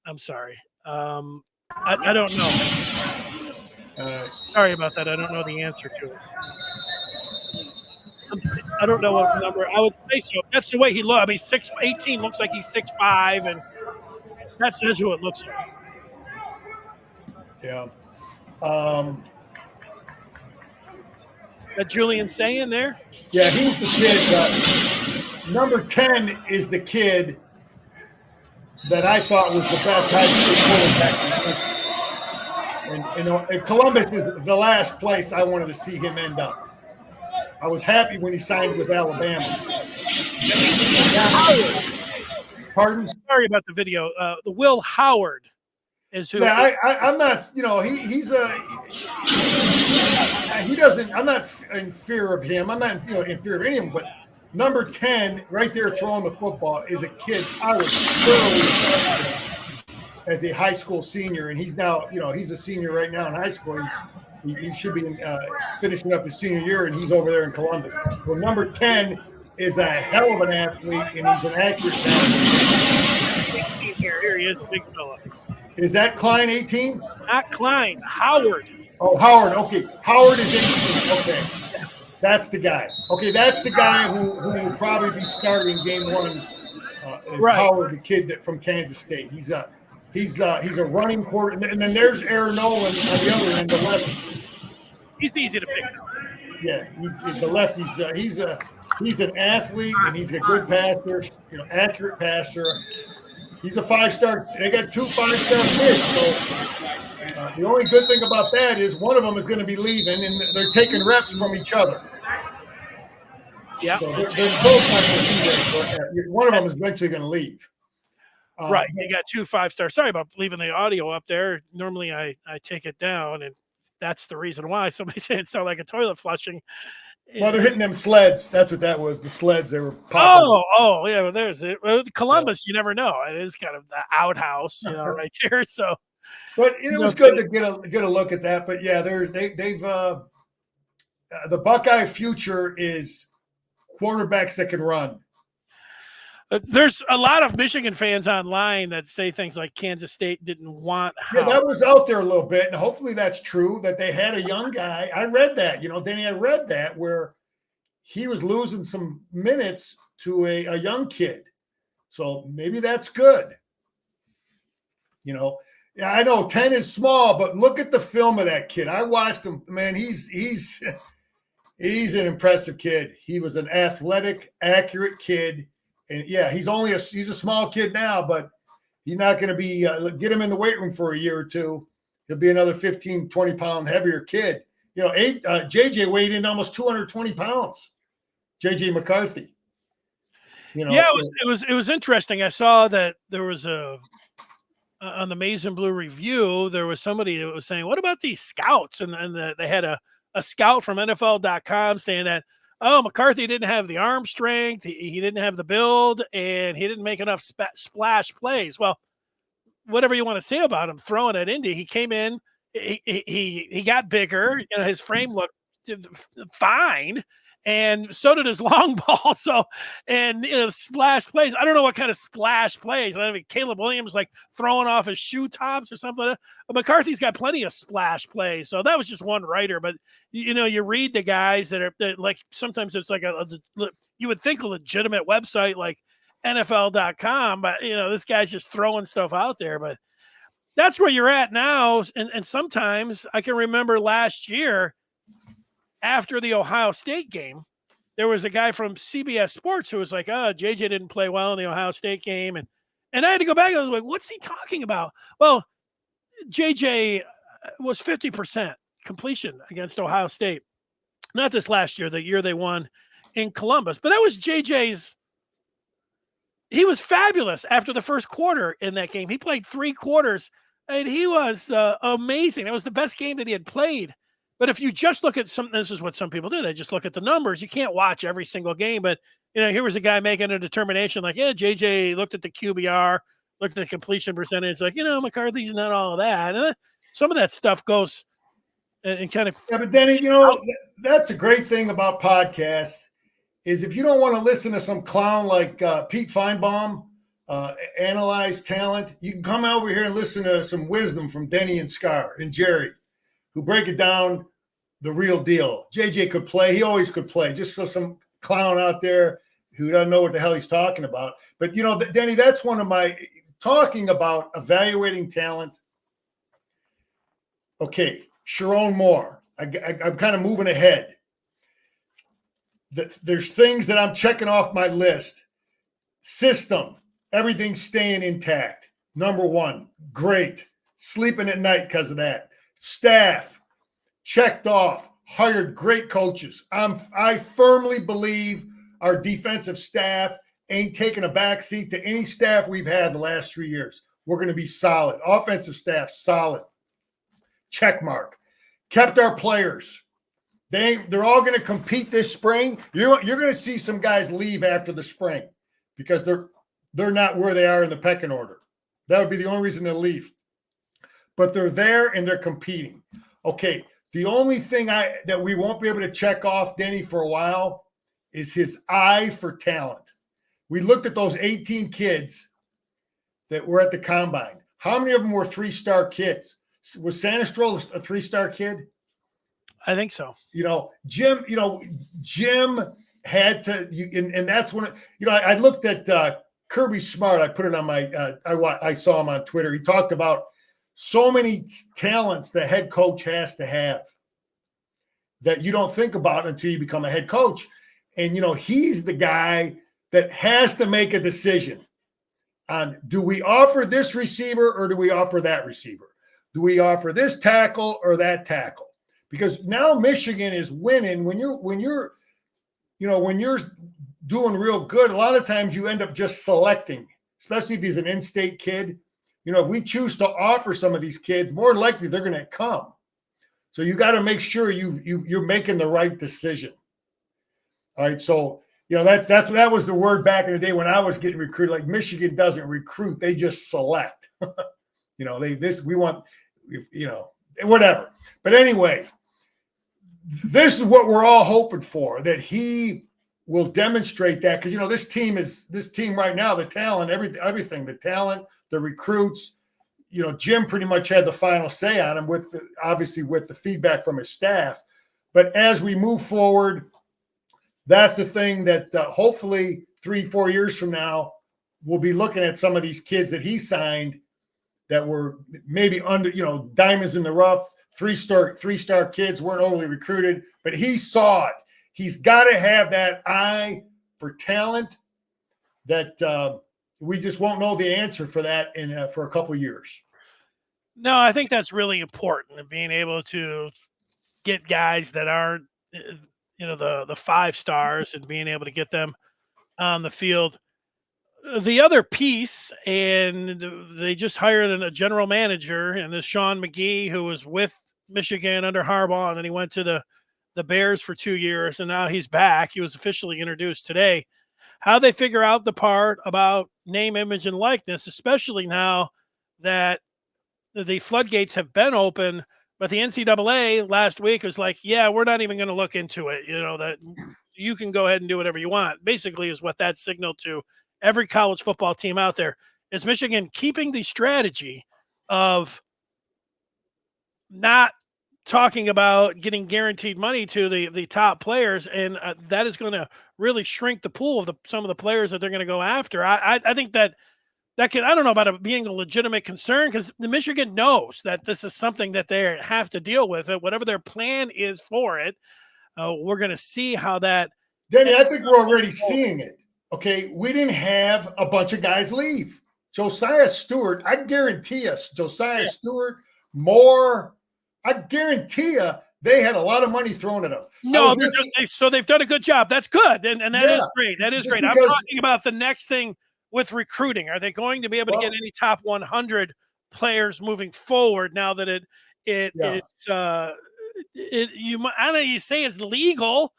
I'm sorry. I don't know. Sorry about that. I don't know the answer to it. I don't know what number. I would say so. That's the way he looks. I mean, 18 looks like he's 6'5", and that's who it looks like. Yeah. That Julian saying there? Yeah, he's the kid. Number 10 is the kid that I thought was the best high school quarterback. And Columbus is the last place I wanted to see him end up. I was happy when he signed with Alabama. Pardon? Sorry about the video. The Will Howard is who. Yeah, I'm not. He doesn't. I'm not in fear of him. I'm not in fear of any of them. But number 10, right there, throwing the football, is a kid I was thoroughly as a high school senior, and he's now. He's a senior right now in high school. He should be finishing up his senior year, and he's over there in Columbus. Well, number 10 is a hell of an athlete, and he's an accurate passer. Here he is, big fella. Is that Klein 18? Not Klein, Howard. Oh, Howard. Okay, Howard is 18. Okay. That's the guy. Okay, that's the guy who will probably be starting game one. Is Right. Howard, the kid from Kansas State. He's a running quarter, and then there's Aaron Nolan on the other end, the left. He's easy to pick. Yeah, he's the left. He's an athlete, and he's a good passer. Accurate passer. He's a 5-star. They got 2 5-star kids. So the only good thing about that is one of them is going to be leaving, and they're taking reps from each other. Yeah, so they're both not going to be there. One of them is eventually going to leave. Right. You got 2 5-stars. Sorry about leaving the audio up there. Normally I take it down, and that's the reason why. Somebody said it sounded like a toilet flushing. Well, they're hitting them sleds. That's what that was. The sleds they were popping. Oh, yeah. Well, there's it. Well, Columbus, you never know. It is kind of the outhouse, right there. So, but it was good to get a look at that. But yeah, they've the Buckeye future is quarterbacks that can run. There's a lot of Michigan fans online that say things like Kansas State didn't want Yeah, that was out there a little bit, and hopefully that's true, that they had a young guy. I read that, Danny, I read that where he was losing some minutes to a young kid. So maybe that's good. Yeah, I know 10 is small, but look at the film of that kid. I watched him, man. He's an impressive kid. He was an athletic, accurate kid. And yeah, he's a small kid now, but he's not going to be get him in the weight room for a year or two. He'll be another 15, 20 pound heavier kid. JJ weighed in almost 220 pounds. JJ McCarthy. Yeah, it was interesting. I saw that there was on the Maize and Blue review, there was somebody that was saying, what about these scouts? And they had a scout from NFL.com saying that, McCarthy didn't have the arm strength, he didn't have the build, and he didn't make enough splash plays. Well, whatever you want to say about him throwing at Indy, he came in, he got bigger, his frame looked fine, and so did his long ball. So, and splash plays. I don't know what kind of splash plays. I mean, Caleb Williams like throwing off his shoe tops or something. McCarthy's got plenty of splash plays. So that was just one writer. But you read the guys that like sometimes it's like you would think a legitimate website like NFL.com, but this guy's just throwing stuff out there. But that's where you're at now. And sometimes I can remember last year, after the Ohio State game, there was a guy from CBS Sports who was like, JJ didn't play well in the Ohio State game. And I had to go back and I was like, what's he talking about? Well, JJ was 50% completion against Ohio State. Not this last year, the year they won in Columbus. But that was JJ's. He was fabulous after the first quarter in that game. He played 3 quarters, and he was amazing. It was the best game that he had played. But if you just look at this is what some people do. They just look at the numbers. You can't watch every single game. But, here was a guy making a determination like, yeah, JJ looked at the QBR, looked at the completion percentage, like, McCarthy's not all of that. And some of that stuff goes and kind of. Yeah, but Denny, that's a great thing about podcasts is if you don't want to listen to some clown like Pete Feinbaum analyze talent, you can come over here and listen to some wisdom from Denny and Scar and Jerry, who break it down the real deal. JJ could play. He always could play. Just so some clown out there who doesn't know what the hell he's talking about. But, Denny, that's one of my talking about evaluating talent. Okay, Sherrone Moore. I'm kind of moving ahead. There's things that I'm checking off my list. System, everything's staying intact. Number 1, great. Sleeping at night because of that. Staff, checked off, hired great coaches. I firmly believe our defensive staff ain't taking a backseat to any staff we've had the last 3 years. We're going to be solid. Offensive staff, solid. Check mark. Kept our players. They're all going to compete this spring. You're going to see some guys leave after the spring because they're not where they are in the pecking order. That would be the only reason they'll leave. But they're there and they're competing. Okay, the only thing that we won't be able to check off Denny for a while is his eye for talent. We looked at those 18 kids that were at the combine. How many of them were 3-star kids? Was Sanistro a 3-star kid? I think so. Jim had to, and that's when, I looked at Kirby Smart. I put it on my, I saw him on Twitter. He talked about so many talents the head coach has to have that you don't think about until you become a head coach. And, he's the guy that has to make a decision on, do we offer this receiver or do we offer that receiver? Do we offer this tackle or that tackle? Because now Michigan is winning. When you're doing real good, a lot of times you end up just selecting, especially if he's an in-state kid. If we choose to offer some of these kids, more likely they're going to come. So you got to make sure you're making the right decision. All right. So, that was the word back in the day when I was getting recruited. Like, Michigan doesn't recruit, they just select. We want, whatever. But anyway, this is what we're all hoping for, that he will demonstrate that, because this team right now, the talent, everything, the talent, the recruits. Jim pretty much had the final say on him, obviously with the feedback from his staff. But as we move forward, that's the thing that hopefully 3-4 years from now, we'll be looking at some of these kids that he signed that were maybe under, diamonds in the rough, three-star kids, weren't overly recruited, but he saw it. He's got to have that eye for talent that we just won't know the answer for that for a couple of years. No, I think that's really important, being able to get guys that aren't, the 5 stars, and being able to get them on the field. The other piece, and they just hired a general manager, and this Sean McGee, who was with Michigan under Harbaugh, and then he went to the Bears for 2 years, and now he's back. He was officially introduced today. How they figure out the part about name, image, and likeness, especially now that the floodgates have been open, but the NCAA last week was like, yeah, we're not even going to look into it. That you can go ahead and do whatever you want, basically, is what that signaled to every college football team out there. Is Michigan keeping the strategy of not talking about getting guaranteed money to the top players, and that is going to really shrink the pool of some of the players that they're going to go after. I think that can, I don't know about it being a legitimate concern, because the Michigan knows that this is something that they have to deal with. Whatever their plan is for it, we're going to see how that. Denny, I think we're already seeing it. Okay, we didn't have a bunch of guys leave. Josiah Stewart, I guarantee us, Stewart, Moore, I guarantee you they had a lot of money thrown at them. No, so they've done a good job. That's good, and that is great. That is great. I'm talking about the next thing with recruiting. Are they going to be able to get any top 100 players moving forward now that I know you say it's legal?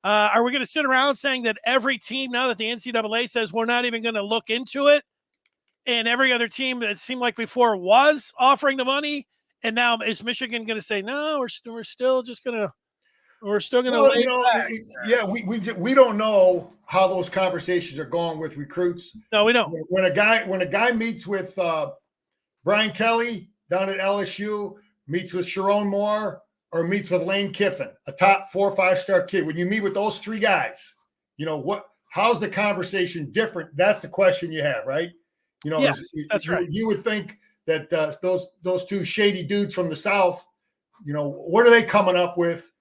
Are we going to sit around saying that every team, now that the NCAA says we're not even going to look into it, and every other team that seemed like before was offering the money, and now is Michigan going to say, no, we're still going to yeah, we don't know how those conversations are going with recruits. No, we don't. When a guy meets with Brian Kelly down at LSU, meets with Sherrone Moore, or meets with Lane Kiffin, a top 4 or 5-star kid, when you meet with those 3 guys, how's the conversation different? That's the question you have, right? Yes, that's right. You would think that those 2 shady dudes from the South, what are they coming up with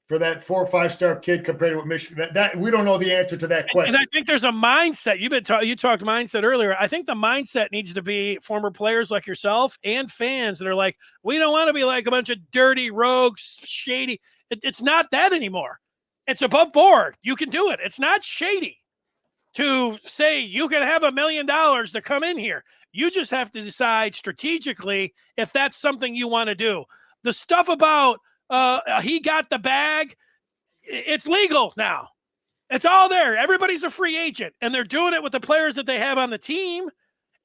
for that 4 or 5-star kid compared to what Michigan? That we don't know the answer to that question. And I think there's a mindset. You talked mindset earlier. I think the mindset needs to be former players like yourself and fans that are like, we don't want to be like a bunch of dirty rogues, shady. It's not that anymore. It's above board. You can do it. It's not shady to say you can have $1 million to come in here. You just have to decide strategically if that's something you want to do. The stuff about he got the bag, it's legal now. It's all there. Everybody's a free agent, and they're doing it with the players that they have on the team.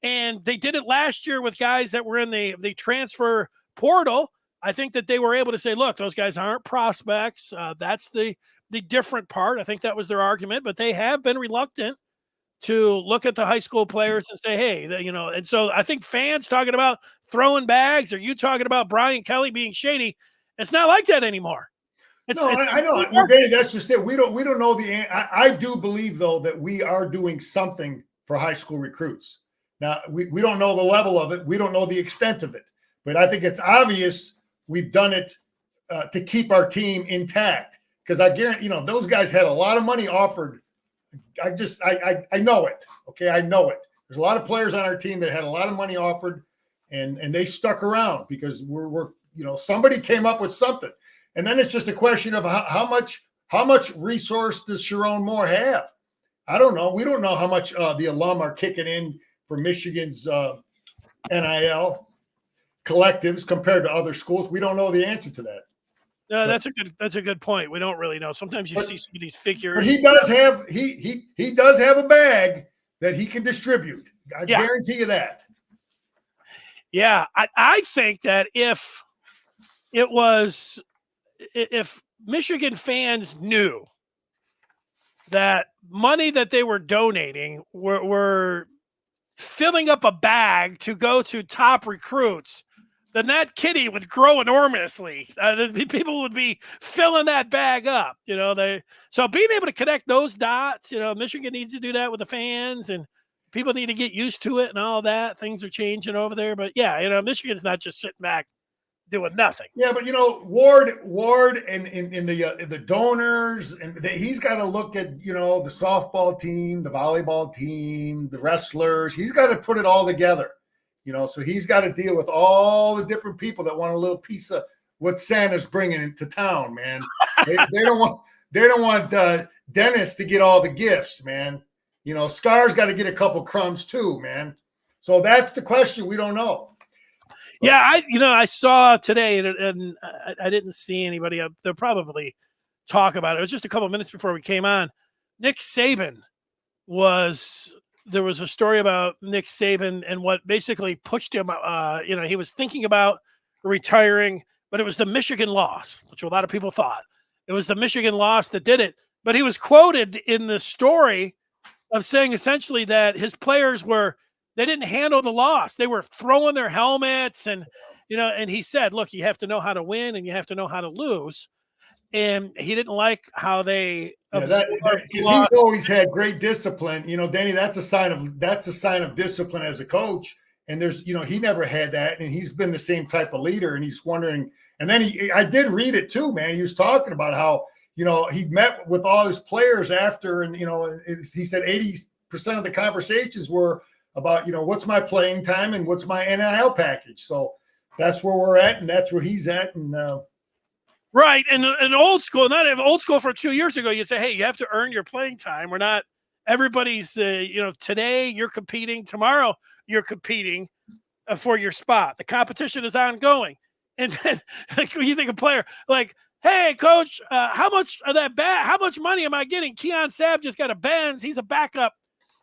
And they did it last year with guys that were in the transfer portal. I think that they were able to say, look, those guys aren't prospects. That's the different part. I think that was their argument, but they have been reluctant to look at the high school players and say, hey, and so I think fans talking about throwing bags, or you talking about Brian Kelly being shady, it's not like that anymore. No, I know. Well, Danny, that's just it. We don't know I do believe though that we are doing something for high school recruits. Now we don't know the level of it. We don't know the extent of it, but I think it's obvious we've done it to keep our team intact. Because I guarantee, those guys had a lot of money offered. I know it. Okay, I know it. There's a lot of players on our team that had a lot of money offered, and they stuck around because we're somebody came up with something. And then it's just a question of how much resource does Sherrone Moore have? I don't know. We don't know how much the alum are kicking in for Michigan's NIL collectives compared to other schools. We don't know the answer to that. No, that's a good point. We don't really know. Sometimes you see some of these figures. But he does have he does have a bag that he can distribute. I guarantee you that. Yeah, I think that if Michigan fans knew that money that they were donating were filling up a bag to go to top recruits, then that kitty would grow enormously. People would be filling that bag up. So being able to connect those dots, Michigan needs to do that with the fans, and people need to get used to it and all that. Things are changing over there, but yeah, Michigan's not just sitting back doing nothing. Yeah, but Ward and the donors, and he's got to look at the softball team, the volleyball team, the wrestlers. He's got to put it all together. So he's got to deal with all the different people that want a little piece of what Santa's bringing into town, man. They don't want Dennis to get all the gifts, man. Scar's got to get a couple crumbs too, man. So that's the question. We don't know. But, yeah, I saw today, and I didn't see anybody. They'll probably talk about it. It was just a couple minutes before we came on. Nick Saban there was a story about Nick Saban and what basically pushed him. He was thinking about retiring, but it was the Michigan loss, which a lot of people thought. It was the Michigan loss that did it. But he was quoted in the story of saying essentially that his players they didn't handle the loss. They were throwing their helmets and he said, look, you have to know how to win and you have to know how to lose. And he didn't like how they he's always had great discipline. Danny, that's a sign of discipline as a coach. And there's, he never had that, and he's been the same type of leader. And he's wondering. And then I did read it too, man. He was talking about how he met with all his players after, and he said 80% of the conversations were about what's my playing time and what's my NIL package. So that's where we're at, and that's where he's at, and. Right. And old school, not old school for 2 years ago, you'd say, hey, you have to earn your playing time. We're not, everybody's, today you're competing, tomorrow you're competing for your spot. The competition is ongoing. And then when you think of a player, like, hey, coach, how much of that how much money am I getting? Keon Sabb just got a Benz. He's a backup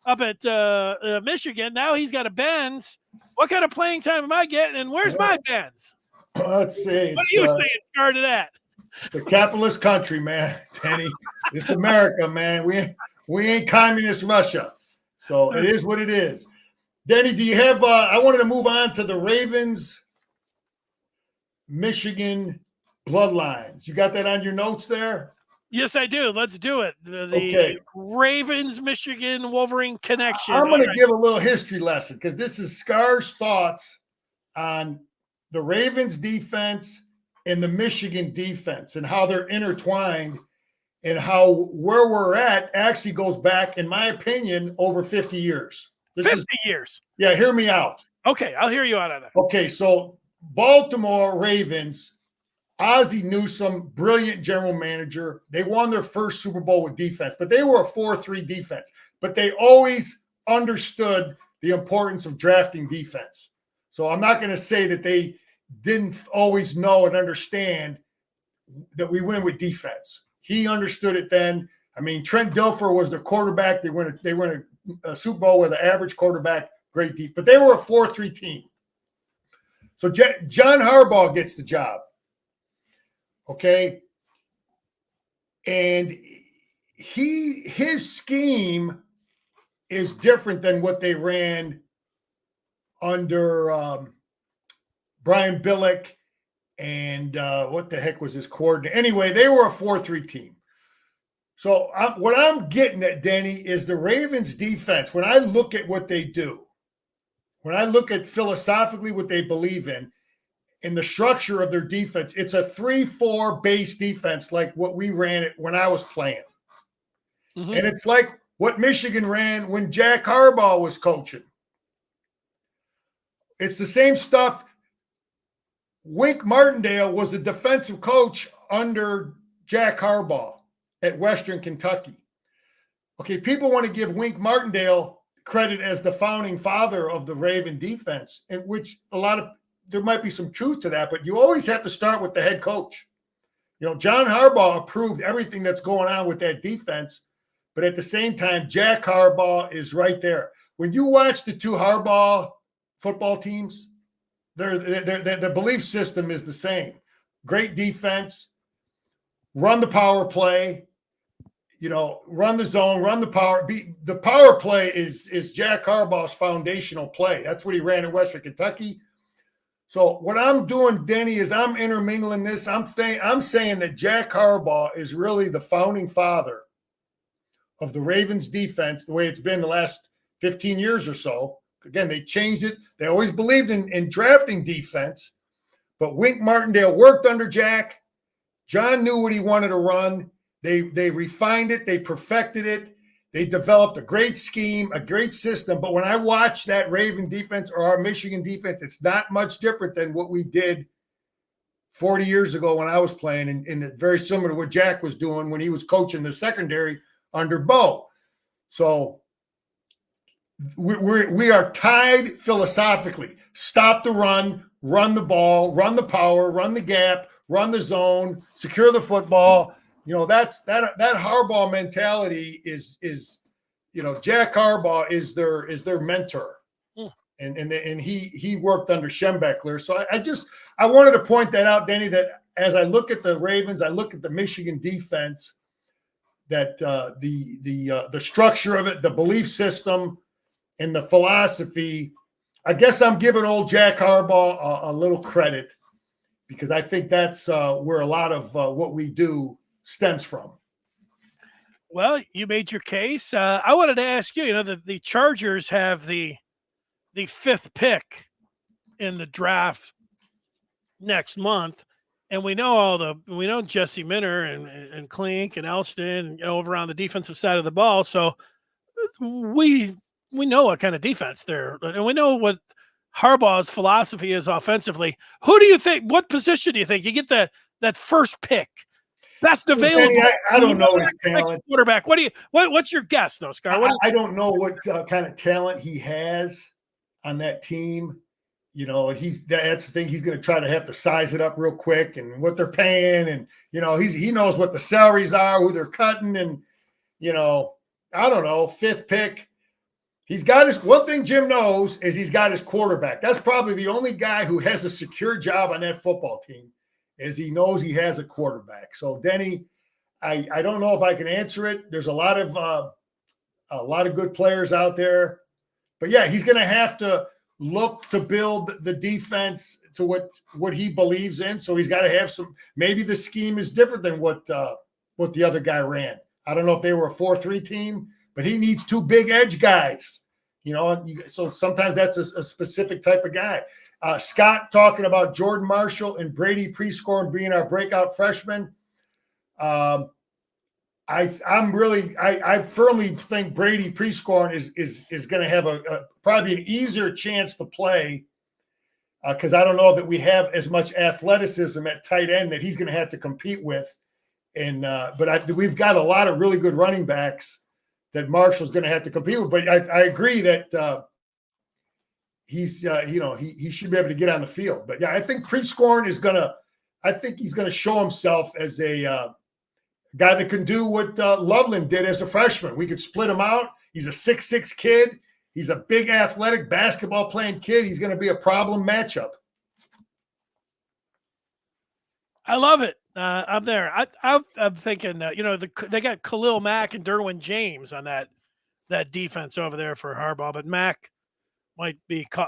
up at Michigan. Now he's got a Benz. What kind of playing time am I getting? And where's my Benz? Let's see. What do you say it started at? It's a capitalist country, man, Danny. It's America, man. We ain't communist Russia. So it is what it is. Danny, do you have I wanted to move on to the Ravens, Michigan bloodlines. You got that on your notes there? Yes, I do. Let's do it. The Ravens, Michigan, Wolverine connection. I'm going to give a little history lesson because this is Scar's thoughts on the Ravens defense and the Michigan defense and how they're intertwined, and how where we're at actually goes back, in my opinion, over 50 years. 50 years. Yeah, hear me out. Okay, I'll hear you out on that. Okay, so Baltimore Ravens, Ozzie Newsome, brilliant general manager. They won their first Super Bowl with defense, but they were a 4-3 defense. But they always understood the importance of drafting defense. So I'm not going to say that they didn't always know and understand that we win with defense. He understood it then. I mean, Trent Dilfer was the quarterback. They win a Super Bowl with an average quarterback, great deep. But they were a 4-3 team. So John Harbaugh gets the job. Okay. And his scheme is different than what they ran under Brian Billick and what the heck was his coordinator? Anyway, they were a 4-3 team. So what I'm getting at, Denny, is the Ravens defense. When I look at what they do, when I look at philosophically what they believe in the structure of their defense, it's a 3-4 base defense like what we ran it when I was playing. Mm-hmm. And it's like what Michigan ran when Jack Harbaugh was coaching. It's the same stuff. Wink Martindale was the defensive coach under Jack Harbaugh at Western Kentucky. Okay, people want to give Wink Martindale credit as the founding father of the Raven defense, in which there might be some truth to that, but you always have to start with the head coach. You know, John Harbaugh approved everything that's going on with that defense, but at the same time, Jack Harbaugh is right there. When you watch the two Harbaugh football teams, their belief system is the same. Great defense, run the power play, run the zone, run the power. The power play is Jack Harbaugh's foundational play. That's what he ran at Western Kentucky. So what I'm doing, Denny, is I'm intermingling this. I'm saying that Jack Harbaugh is really the founding father of the Ravens defense, the way it's been the last 15 years or so. Again, they changed it. They always believed in drafting defense, but Wink Martindale worked under Jack. John knew what he wanted to run. They refined it. They perfected it. They developed a great scheme, a great system. But when I watch that Raven defense or our Michigan defense, it's not much different than what we did 40 years ago when I was playing, and very similar to what Jack was doing when he was coaching the secondary under Bo. So we are tied philosophically. Stop the run the ball, run the power, run the gap, run the zone, secure the football. That's that Harbaugh mentality is Jack Harbaugh is their mentor. And he worked under Schembechler. So I wanted to point that out, Denny, that as I look at the Ravens, I look at the Michigan defense, that the structure of it, the belief system, and the philosophy, I guess I'm giving old Jack Harbaugh a little credit, because I think that's where a lot of what we do stems from. Well, you made your case. I wanted to ask you, the Chargers have the 5th pick in the draft next month. And we know Jesse Minter and Klink and Elston over on the defensive side of the ball. So we know what kind of defense they're, and we know what Harbaugh's philosophy is offensively. Who do you think? What position do you think you get that first pick? Best available. Danny, I don't know his talent. Quarterback. What's your guess, though, Scar? I don't know what kind of talent he has on that team. That's the thing. He's going to try to have to size it up real quick, and what they're paying, and he knows what the salaries are, who they're cutting, and I don't know. 5th pick. He's got his one thing Jim knows is he's got his quarterback. That's probably the only guy who has a secure job on that football team, is he knows he has a quarterback. So Denny, I don't know if I can answer it. There's a lot of good players out there, but yeah, he's going to have to look to build the defense to what he believes in. So he's got to have maybe the scheme is different than what the other guy ran. I don't know if they were a 4-3 team, but he needs 2 big edge guys, so sometimes that's a specific type of guy. Scott talking about Jordan Marshall and Brady Prescorn being our breakout freshmen. I firmly think Brady Prescorn is going to have a probably an easier chance to play, because I don't know that we have as much athleticism at tight end that he's going to have to compete with. But we've got a lot of really good running backs that Marshall's going to have to compete with. But I agree that he's he should be able to get on the field. But yeah, I think Prescorn he's going to show himself as a guy that can do what Loveland did as a freshman. We could split him out. He's a 6'6" kid. He's a big athletic basketball playing kid. He's going to be a problem matchup. I love it. I'm there. I'm thinking, they got Khalil Mack and Derwin James on that defense over there for Harbaugh, but Mack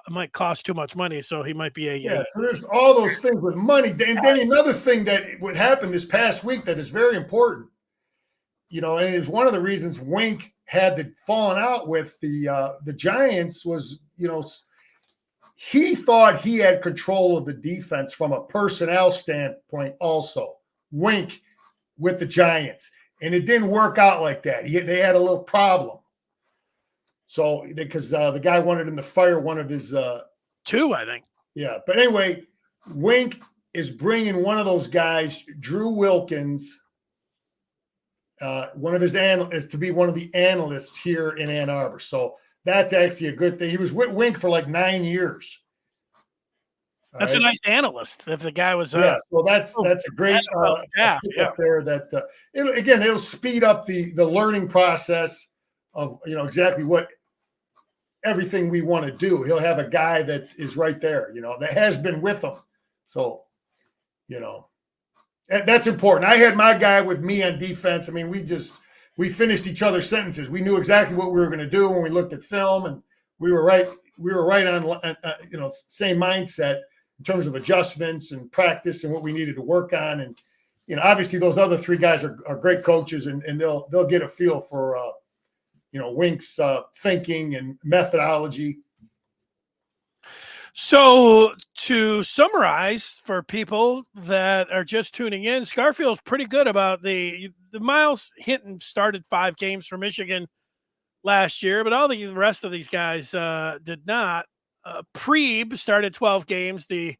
might cost too much money, so he might be Yeah, so there's all those things with money. And then another thing that would happen this past week that is very important, and it's one of the reasons Wink had the falling out with the Giants was, he thought he had control of the defense from a personnel standpoint also, Wink with the Giants. And it didn't work out like that. They had a little problem. So because the guy wanted him to fire one of his two, I think. Yeah. But anyway, Wink is bringing one of those guys, Drew Wilkins, one of his analysts, to be one of the analysts here in Ann Arbor. So that's actually a good thing. He was with Wink for like 9 years. That's a nice analyst. If the guy was, so that's a great staff. Yeah, there. That it'll speed up the learning process of exactly what everything we want to do. He'll have a guy that is right there, that has been with him. So, that's important. I had my guy with me on defense. I mean, we finished each other's sentences. We knew exactly what we were going to do when we looked at film, and we were right on, same mindset in terms of adjustments and practice and what we needed to work on. And, obviously those other three guys are great coaches, and they'll get a feel for, Wink's thinking and methodology. So to summarize for people that are just tuning in, Scarfield's pretty good about the Miles Hinton started 5 games for Michigan last year, but all the rest of these guys did not. Preeb started 12 games, the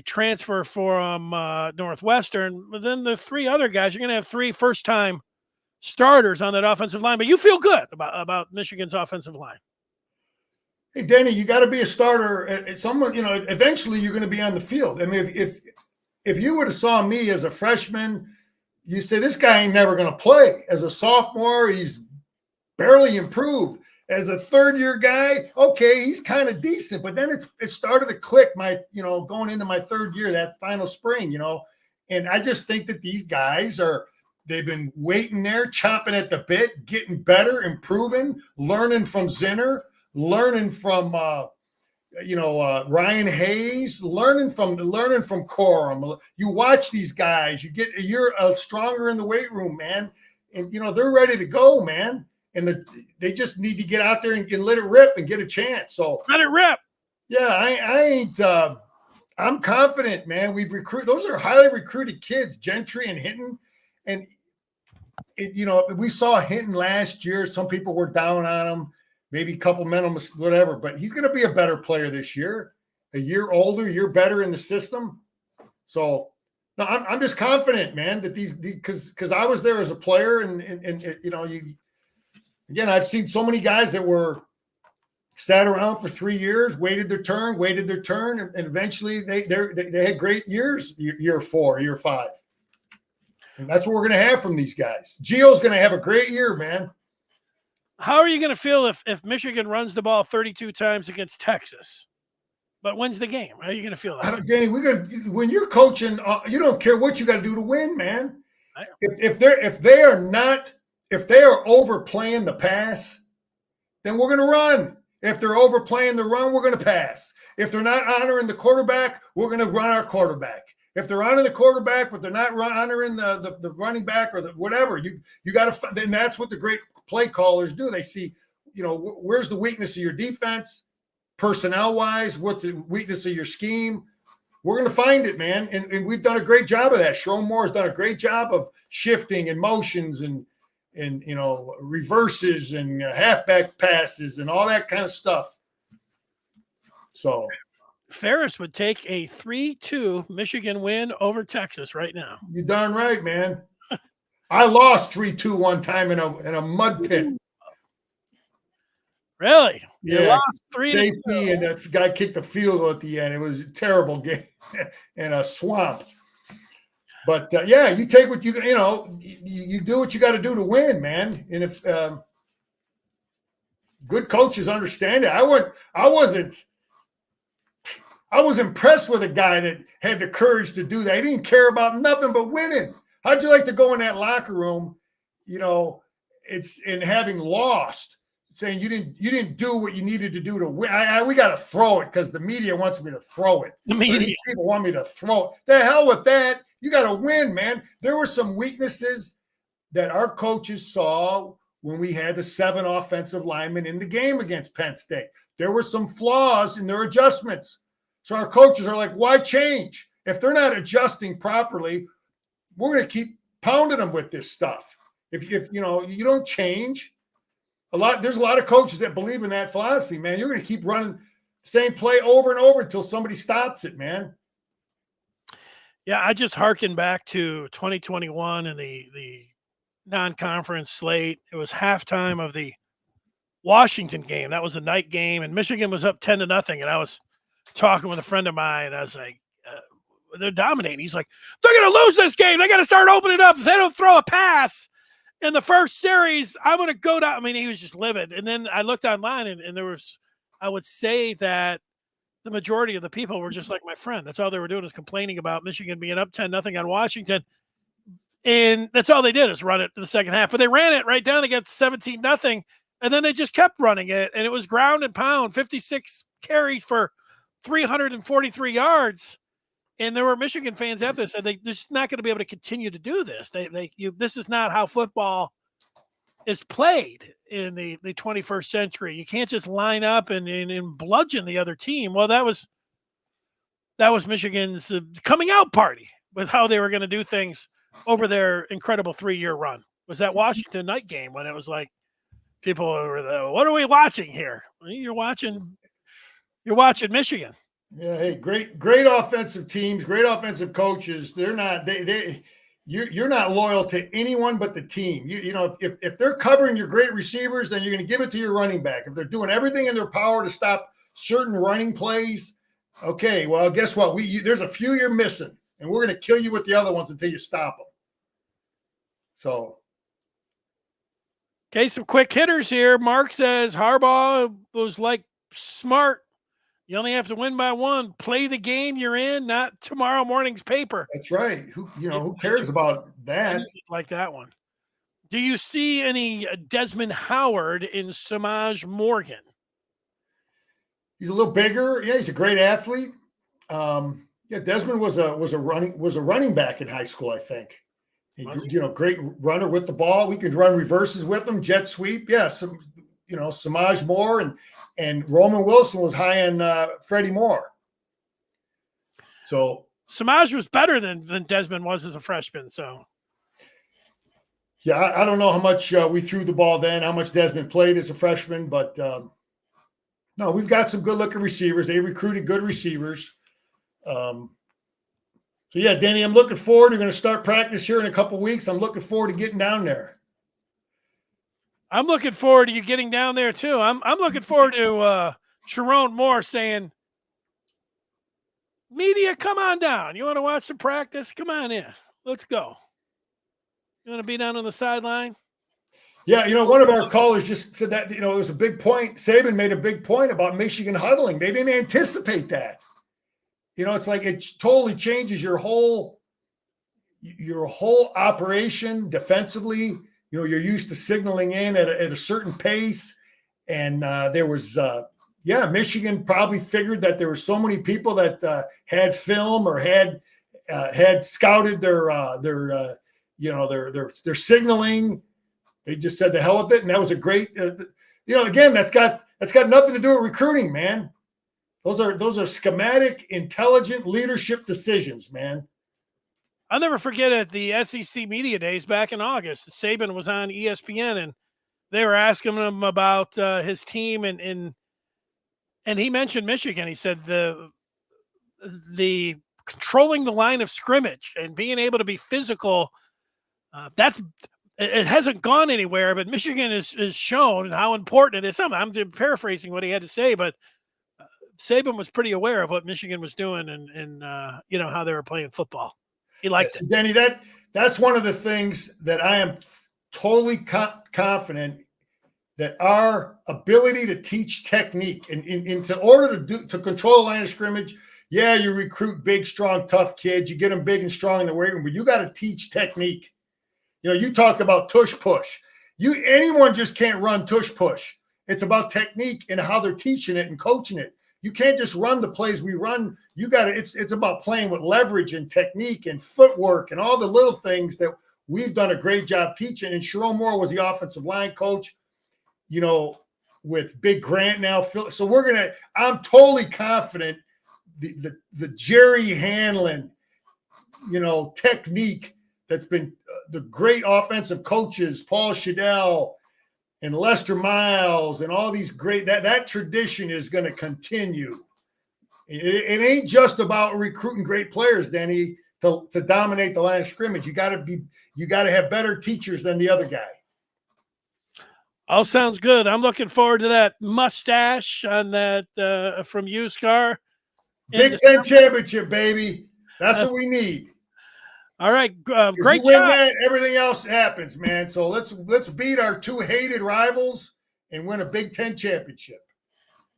transfer from Northwestern, but then the 3 other guys, you're going to have 3 first-time starters on that offensive line, but you feel good about Michigan's offensive line. Hey, Denny, you got to be a starter. Someone, eventually you're going to be on the field. I mean, if you would have saw me as a freshman, you say this guy ain't never going to play. As a sophomore, he's barely improved. As a third-year guy, okay, he's kind of decent. But then it started to click going into my third year, that final spring, And I just think that these guys they've been waiting there, chomping at the bit, getting better, improving, learning from Zinner, learning from Ryan Hayes, learning from Corum. You watch these guys, you're stronger in the weight room, man, and they're ready to go, man. And they just need to get out there and let it rip and get a chance. So let it rip. Yeah, I ain't. I'm confident, man. Those are highly recruited kids, Gentry and Hinton, and we saw Hinton last year. Some people were down on him. Maybe a couple mental, whatever, but he's going to be a better player this year, a year older, a year better in the system. So, no, I'm just confident, man, that these because I was there as a player, and again, I've seen so many guys that were sat around for 3 years, waited their turn, and eventually they had great years, year 4, year 5. And that's what we're going to have from these guys. Gio's going to have a great year, man. How are you going to feel if Michigan runs the ball 32 times against Texas, but wins the game? How are you going to feel that? Danny, when you're coaching, you don't care what you got to do to win, man. If they are overplaying the pass, then we're going to run. If they're overplaying the run, we're going to pass. If they're not honoring the quarterback, we're going to run our quarterback. If they're honoring the quarterback, but they're not honoring the running back or whatever, you got to. Then that's what the great play callers do. They see, where's the weakness of your defense, personnel wise. What's the weakness of your scheme? We're going to find it, man. And we've done a great job of that. Sherrone Moore has done a great job of shifting and motions and reverses and halfback passes and all that kind of stuff. So Ferris would take a 3-2 Michigan win over Texas right now. You're darn right, man. I lost 3-2 one time in a mud pit. Really? Yeah. You lost 3-2. Safety, and that guy kicked the field goal at the end. It was a terrible game in a swamp. But you take what you do what you got to do to win, man. And if good coaches understand it, I was impressed with a guy that had the courage to do that. He didn't care about nothing but winning. How'd you like to go in that locker room, and having lost saying you didn't do what you needed to do to win. We got to throw it because the media wants me to throw it. The media. These people want me to throw it. The hell with that. You got to win, man. There were some weaknesses that our coaches saw when we had the 7 offensive linemen in the game against Penn State. There were some flaws in their adjustments. So our coaches are like, why change? If they're not adjusting properly, we're going to keep pounding them with this stuff. If you know, you don't change. There's a lot of coaches that believe in that philosophy, man. You're going to keep running the same play over and over until somebody stops it, man. Yeah, I just hearken back to 2021 and the non-conference slate. It was halftime of the Washington game. That was a night game, and Michigan was up 10-0. And I was talking with a friend of mine, and I was like, they're dominating. He's like, they're going to lose this game. They got to start opening up. If they don't throw a pass in the first series, I'm going to go down. I mean, he was just livid. And then I looked online, and there was, I would say that the majority of the people were just like my friend. That's all they were doing is complaining about Michigan being up 10-0 on Washington. And that's all they did is run it in the second half. But they ran it right down against 17-0. And then they just kept running it. And it was ground and pound, 56 carries for 343 yards. And there were Michigan fans after this said they're just not going to be able to continue to do this. This is not how football is played in the 21st century. You can't just line up and bludgeon the other team. Well, that was Michigan's coming out party with how they were going to do things over their incredible 3-year run. Was that Washington night game when it was like people were, what are we watching here? Well, you're watching Michigan. Yeah, hey, great offensive teams, great offensive coaches. They're not you're not loyal to anyone but the team. You know, if they're covering your great receivers, then you're going to give it to your running back. If they're doing everything in their power to stop certain running plays, okay, well, guess what? There's a few you're missing, and we're going to kill you with the other ones until you stop them. So, okay, some quick hitters here. Mark says Harbaugh was like smart. You only have to win by 1. Play the game you're in, not tomorrow morning's paper. That's right. Who cares about that? Like that one. Do you see any Desmond Howard in Samaj Morgan? He's a little bigger. Yeah, he's a great athlete. Yeah, Desmond was a running back in high school, I think. Great runner with the ball. We could run reverses with him, jet sweep. Yeah, Samaj Moore and Roman Wilson was high on Freddie Moore. So Samaj was better than Desmond was as a freshman. So yeah, I don't know how much we threw the ball then, how much Desmond played as a freshman, but no, we've got some good looking receivers. They recruited good receivers. So yeah, Denny, I'm looking forward. You're going to start practice here in a couple weeks. I'm looking forward to getting down there. I'm looking forward to you getting down there too. I'm looking forward to Sherrone Moore saying, media, come on down. You want to watch some practice? Come on in. Let's go. You want to be down on the sideline? Yeah, one of our callers just said that, there's a big point. Saban made a big point about Michigan huddling. They didn't anticipate that. It's like it totally changes your whole operation defensively. You're used to signaling in at a certain pace. And there was, Michigan probably figured that there were so many people that had film or had scouted their signaling. They just said the hell with it. And that was a great, again, that's got nothing to do with recruiting, man. Those are schematic, intelligent leadership decisions, man. I'll never forget at the SEC Media Days back in August, Saban was on ESPN and they were asking him about his team and he mentioned Michigan. He said the controlling the line of scrimmage and being able to be physical, it hasn't gone anywhere, but Michigan is shown how important it is. I'm paraphrasing what he had to say, but Saban was pretty aware of what Michigan was doing and how they were playing football. He liked it. Denny, that's one of the things that I am totally confident that our ability to teach technique and in order to control the line of scrimmage, yeah, you recruit big, strong, tough kids. You get them big and strong in the weight room, but you got to teach technique. You talked about tush push. Anyone just can't run tush push. It's about technique and how they're teaching it and coaching it. You can't just run the plays we run. You got to, it's about playing with leverage and technique and footwork and all the little things that we've done a great job teaching. And Sherrone Moore was the offensive line coach, you know, with Big Grant now. So I'm totally confident the Jerry Hanlon, you know, technique that's been the great offensive coaches, Paul Shadell and Lester Miles and all these great, that tradition is going to continue. It ain't just about recruiting great players, Denny, to dominate the line of scrimmage. You got to have better teachers than the other guy. All sounds good. I'm looking forward to that mustache on that from you, Scar. Big Ten championship, baby. That's what we need. All right, great you win job. that, everything else happens, man. So let's beat our two hated rivals and win a Big Ten championship.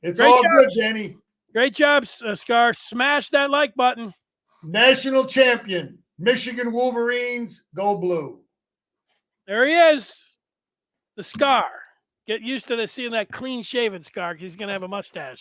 It's great all job. Good, Denny. Great job, Scar. Smash that like button. National champion, Michigan Wolverines, go blue. There he is, the Scar. Get used to seeing that clean-shaven Scar because he's going to have a mustache.